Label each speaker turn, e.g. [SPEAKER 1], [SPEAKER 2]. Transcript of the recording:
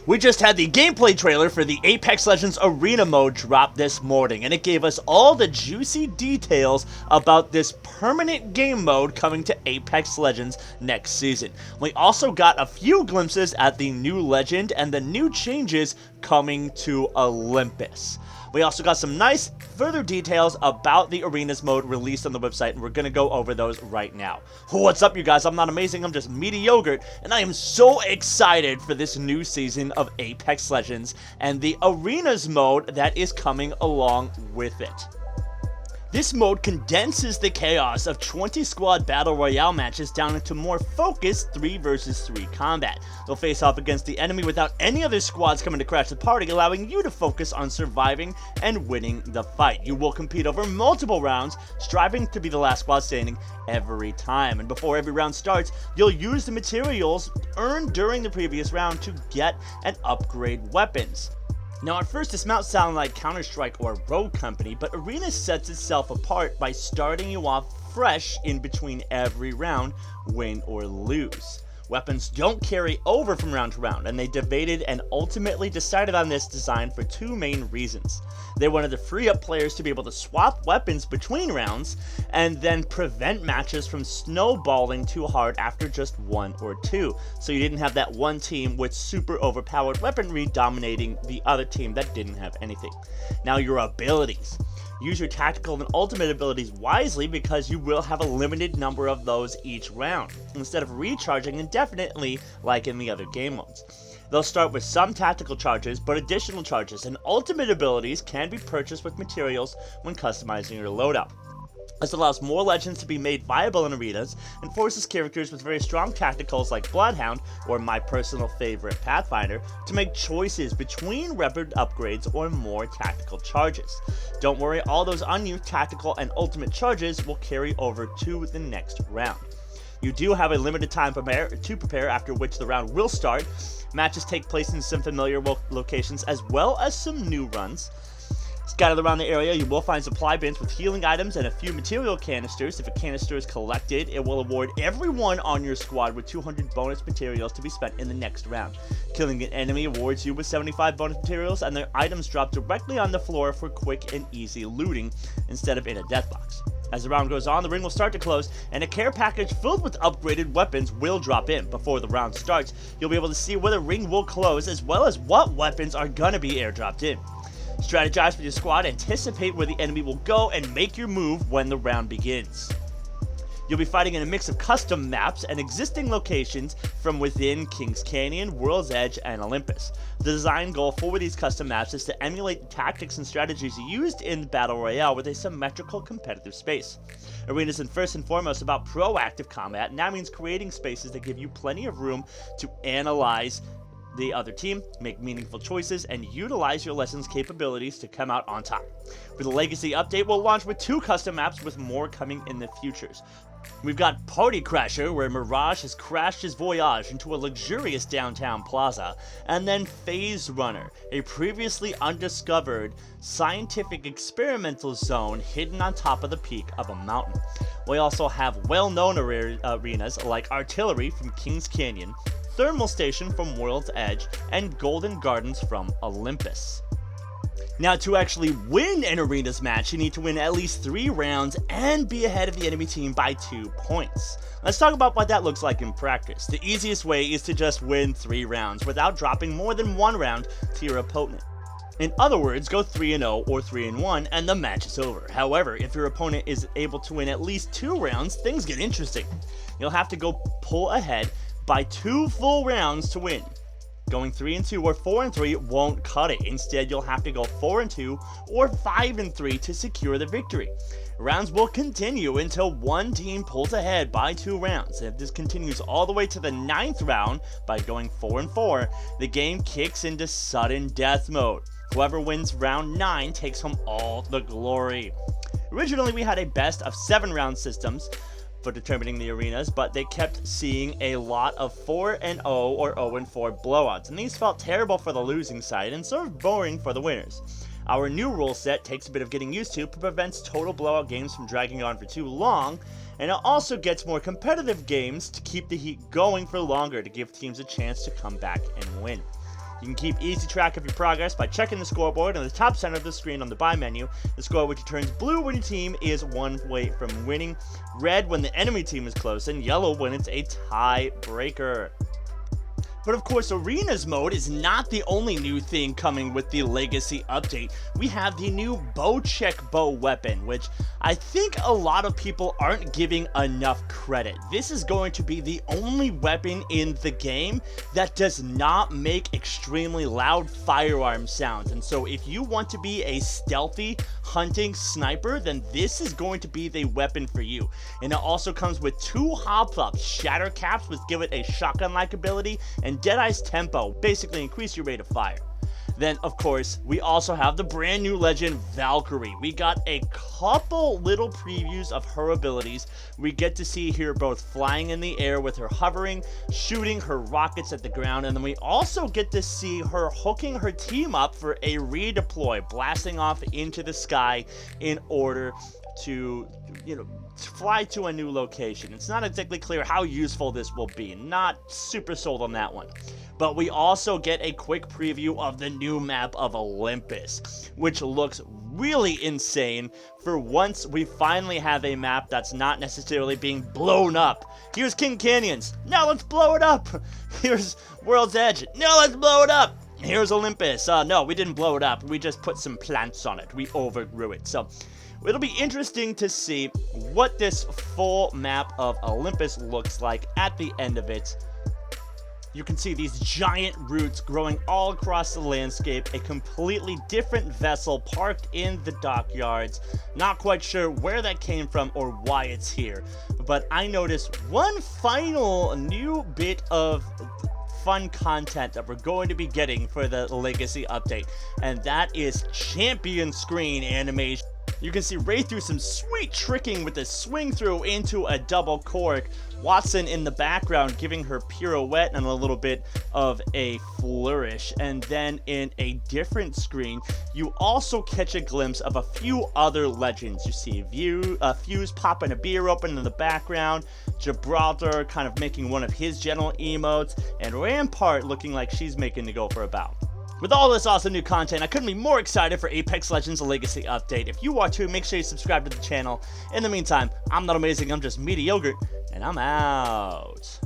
[SPEAKER 1] We just had the gameplay trailer for the Apex Legends Arena mode drop this morning, and it gave us all the juicy details about this permanent game mode coming to Apex Legends next season. We also got a few glimpses at the new legend and the new changes coming to Olympus. We also got some nice further details about the Arenas mode released on the website, and we're going to go over those right now. What's up, you guys? I'm not amazing, I'm just mediocre, and I am so excited for this new season of Apex Legends and the Arenas mode that is coming along with it. This mode condenses the chaos of 20-squad Battle Royale matches down into more focused 3 vs 3 combat. You'll face off against the enemy without any other squads coming to crash the party, allowing you to focus on surviving and winning the fight. You will compete over multiple rounds, striving to be the last squad standing every time. And before every round starts, you'll use the materials earned during the previous round to get and upgrade weapons. Now at first this might sound like Counter-Strike or Rogue Company, but Arena sets itself apart by starting you off fresh in between every round, win or lose. Weapons don't carry over from round to round, and they debated and ultimately decided on this design for two main reasons. They wanted to free up players to be able to swap weapons between rounds, and then prevent matches from snowballing too hard after just one or two, so you didn't have that one team with super overpowered weaponry dominating the other team that didn't have anything. Now your abilities. Use your tactical and ultimate abilities wisely because you will have a limited number of those each round, instead of recharging indefinitely like in the other game modes. They'll start with some tactical charges, but additional charges and ultimate abilities can be purchased with materials when customizing your loadout. This allows more legends to be made viable in arenas and forces characters with very strong tacticals like Bloodhound, or my personal favorite Pathfinder, to make choices between weapon upgrades or more tactical charges. Don't worry, all those unused tactical and ultimate charges will carry over to the next round. You do have a limited time to prepare, after which the round will start. Matches take place in some familiar locations as well as some new runs. Scattered around the area, you will find supply bins with healing items and a few material canisters. If a canister is collected, it will award everyone on your squad with 200 bonus materials to be spent in the next round. Killing an enemy awards you with 75 bonus materials, and their items drop directly on the floor for quick and easy looting instead of in a death box. As the round goes on, the ring will start to close, and a care package filled with upgraded weapons will drop in. Before the round starts, you'll be able to see where the ring will close, as well as what weapons are gonna be airdropped in. Strategize with your squad, anticipate where the enemy will go, and make your move when the round begins. You'll be fighting in a mix of custom maps and existing locations from within Kings Canyon, World's Edge, and Olympus. The design goal for these custom maps is to emulate the tactics and strategies used in Battle Royale with a symmetrical competitive space. Arenas is first and foremost about proactive combat, and that means creating spaces that give you plenty of room to analyze the other team, make meaningful choices, and utilize your lessons' capabilities to come out on top. For the Legacy update, we'll launch with 2 custom maps, with more coming in the futures. We've got Party Crasher, where Mirage has crashed his Voyage into a luxurious downtown plaza, and then Phase Runner, a previously undiscovered scientific experimental zone hidden on top of the peak of a mountain. We also have well-known arenas like Artillery from Kings Canyon, Thermal Station from World's Edge, and Golden Gardens from Olympus. Now, to actually win an Arenas match, you need to win at least 3 rounds and be ahead of the enemy team by 2 points. Let's talk about what that looks like in practice. The easiest way is to just win 3 rounds without dropping more than 1 round to your opponent. In other words, go 3-0 or 3-1 and the match is over. However, if your opponent is able to win at least 2 rounds, things get interesting. You'll have to go pull ahead by 2 full rounds to win. Going 3-2 or 4-3 won't cut it. Instead, you'll have to go 4-2 or 5-3 to secure the victory. Rounds will continue until one team pulls ahead by 2 rounds. And if this continues all the way to the 9th round by going 4-4, the game kicks into sudden death mode. Whoever wins round 9 takes home all the glory. Originally, we had a best of 7 round systems for determining the arenas, but they kept seeing a lot of 4-0 or 0-4 blowouts, and these felt terrible for the losing side and sort of boring for the winners. Our new rule set takes a bit of getting used to, but prevents total blowout games from dragging on for too long, and it also gets more competitive games to keep the heat going for longer to give teams a chance to come back and win. You can keep easy track of your progress by checking the scoreboard in the top center of the screen on the buy menu. The score which turns blue when your team is one way from winning, red when the enemy team is close, and yellow when it's a tiebreaker. But of course, Arenas mode is not the only new thing coming with the Legacy update. We have the new Bocek bow weapon, which I think a lot of people aren't giving enough credit. This is going to be the only weapon in the game that does not make extremely loud firearm sounds. And so if you want to be a stealthy hunting sniper, then this is going to be the weapon for you. And it also comes with 2 hop-ups, Shatter Caps, which give it a shotgun-like ability, and Deadeye's Tempo, basically increase your rate of fire. Then, of course, we also have the brand new legend, Valkyrie. We got a couple little previews of her abilities. We get to see her both flying in the air with her hovering, shooting her rockets at the ground, and then we also get to see her hooking her team up for a redeploy, blasting off into the sky in order to, fly to a new location. It's not exactly clear how useful this will be. Not super sold on that one. But we also get a quick preview of the new map of Olympus, which looks really insane. For once, we finally have a map that's not necessarily being blown up. Here's King Canyons. Now let's blow it up. Here's World's Edge. Now let's blow it up. Here's Olympus. No, we didn't blow it up. We just put some plants on it. We overgrew it. So it'll be interesting to see what this full map of Olympus looks like at the end of it. You can see these giant roots growing all across the landscape, a completely different vessel parked in the dockyards. Not quite sure where that came from or why it's here, but I noticed one final new bit of fun content that we're going to be getting for the Legacy update, and that is champion screen animation. You can see Ray through some sweet tricking with a swing through into a double cork. Watson in the background giving her pirouette and a little bit of a flourish. And then in a different screen, you also catch a glimpse of a few other legends. You see Fuse popping a beer open in the background, Gibraltar kind of making one of his general emotes, and Rampart looking like she's making to go for a bow. With all this awesome new content, I couldn't be more excited for Apex Legends Legacy Update. If you are too, make sure you subscribe to the channel. In the meantime, I'm not amazing, I'm just mediocre, and I'm out.